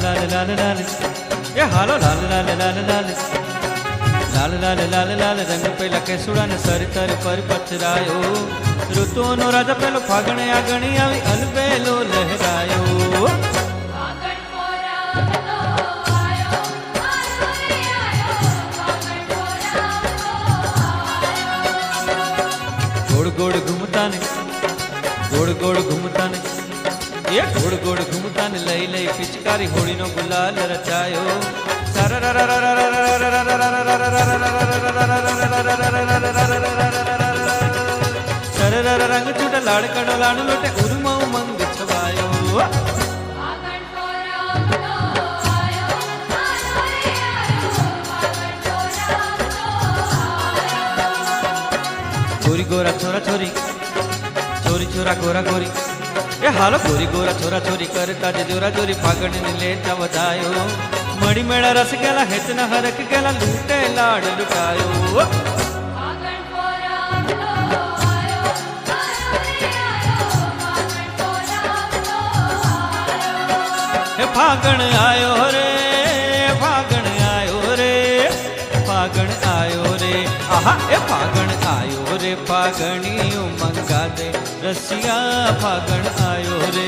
लाल लाल लाल ये हालो लाल लाल लाल लाल लाल लाल लाल लाल रंग पेला केसुड़ा ने सरतर पर पथरायो ऋतुओं नो राजा पेलो फागणे आगणी आवी अलबेलो लहरायो गोड़ गोड़ घूमता ने गोड़ गोड़ घूमता ने ये गोड़ गोड़ घूमता ने लई लई पिचकारी होड़ी नो गुलाल रचायो रंग छूटा लाड़कड़ो लाड़ लोटे उर्मा उमंग छवायो गोरी गोरा छोरा छोरी छोरी छोरा गोरा गोरी ए हालो गोरी गोरा छोरा छोरी करता जे जोरा जोरी फागण ने लेता वधायो मड़ी मेड़ा रस गेला हेत न हरक गेला लूटे लाड़ लुटायो हे फागण आयो रे फागण आयो रे फागण आयो रे आहा ए फागण आयो रे फागणियों मंगा दे रसिया फागण आयो रे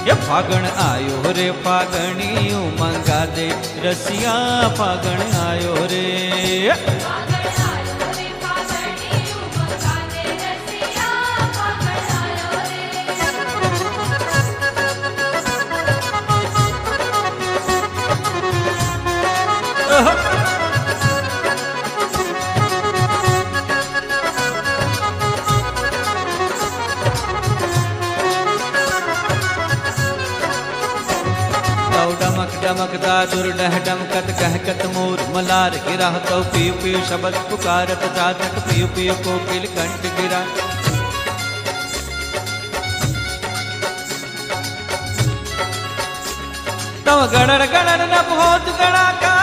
ये फागण आयो रे फागणियों मंगा दे रसिया फागण आयो रे डमक डमक दादुर डह डमकत कहकत मोर मलार गिरा तो पियु पियु शब्द पुकारत जातक पियु पियु कोकिल कंठ गिरा तव गणर गणर न बहुत गणा का